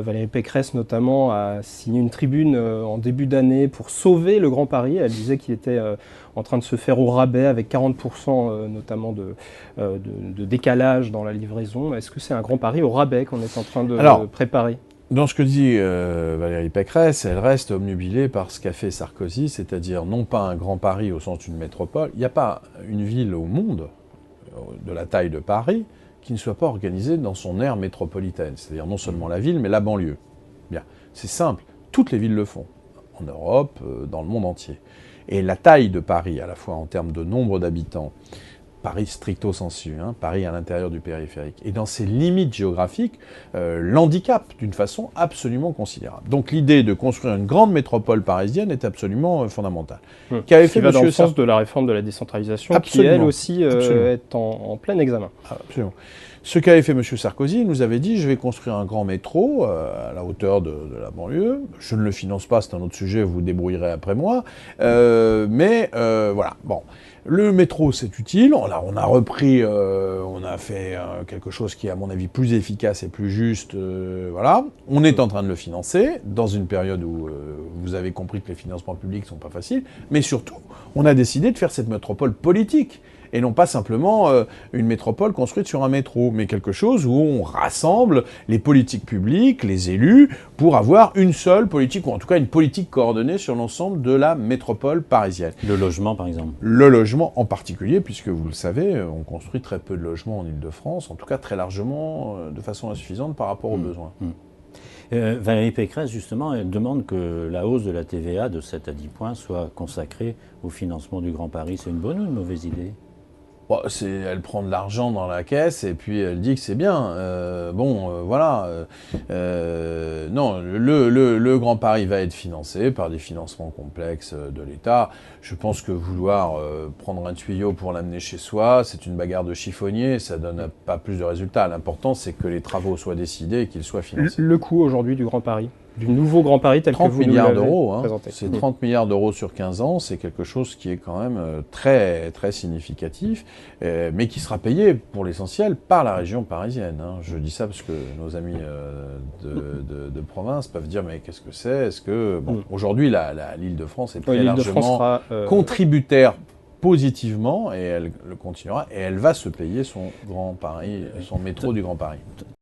Valérie Pécresse notamment a signé une tribune en début d'année pour sauver le Grand Paris. Elle disait qu'il était en train de se faire au rabais avec 40% notamment de décalage dans la livraison. Est-ce que c'est un Grand Paris au rabais qu'on est en train de préparer ? Dans ce que dit Valérie Pécresse, elle reste obnubilée par ce qu'a fait Sarkozy, c'est-à-dire non pas un Grand Paris au sens d'une métropole. Il n'y a pas une ville au monde de la taille de Paris qui ne soit pas organisée dans son aire métropolitaine, c'est-à-dire non seulement la ville, mais la banlieue. Bien, c'est simple, toutes les villes le font, en Europe, dans le monde entier. Et la taille de Paris, à la fois en termes de nombre d'habitants, Paris stricto sensu, Paris à l'intérieur du périphérique, et dans ses limites géographiques, l'handicap d'une façon absolument considérable. Donc l'idée de construire une grande métropole parisienne est absolument fondamentale. Qui va dans le sens de la réforme de la décentralisation, absolument, qui elle aussi est en plein examen. Absolument. Ce qu'avait fait M. Sarkozy, il nous avait dit « je vais construire un grand métro à la hauteur de la banlieue. Je ne le finance pas, c'est un autre sujet, vous vous débrouillerez après moi. Voilà, bon. Le métro, c'est utile. On a repris, on a fait quelque chose qui est, à mon avis, plus efficace et plus juste. Voilà. On est en train de le financer dans une période où vous avez compris que les financements publics ne sont pas faciles. Mais surtout, on a décidé de faire cette métropole politique. Et non pas simplement une métropole construite sur un métro, mais quelque chose où on rassemble les politiques publiques, les élus, pour avoir une seule politique, ou en tout cas une politique coordonnée sur l'ensemble de la métropole parisienne. Le logement, par exemple. Le logement en particulier, puisque vous le savez, on construit très peu de logements en Île-de-France, en tout cas très largement, de façon insuffisante par rapport aux besoins. Valérie Pécresse, justement, elle demande que la hausse de la TVA de 7 à 10 points soit consacrée au financement du Grand Paris. C'est une bonne ou une mauvaise idée ? Bon, elle prend de l'argent dans la caisse et puis elle dit que c'est bien. Voilà. Non, le Grand Paris va être financé par des financements complexes de l'État. Je pense que vouloir prendre un tuyau pour l'amener chez soi, c'est une bagarre de chiffonnier, ça donne pas plus de résultats. L'important, c'est que les travaux soient décidés et qu'ils soient financés. Le coût aujourd'hui du Grand Paris, du nouveau Grand Paris tel que vous nous l'avez présenté. C'est 30 milliards d'euros sur 15 ans, c'est quelque chose qui est quand même très, très significatif, mais qui sera payé pour l'essentiel par la région parisienne. Je dis ça parce que nos amis de province peuvent dire mais qu'est-ce que c'est ? Est-ce que aujourd'hui l'Île-de-France est très largement contributaire positivement et elle le continuera et elle va se payer son Grand Paris, son métro du Grand Paris.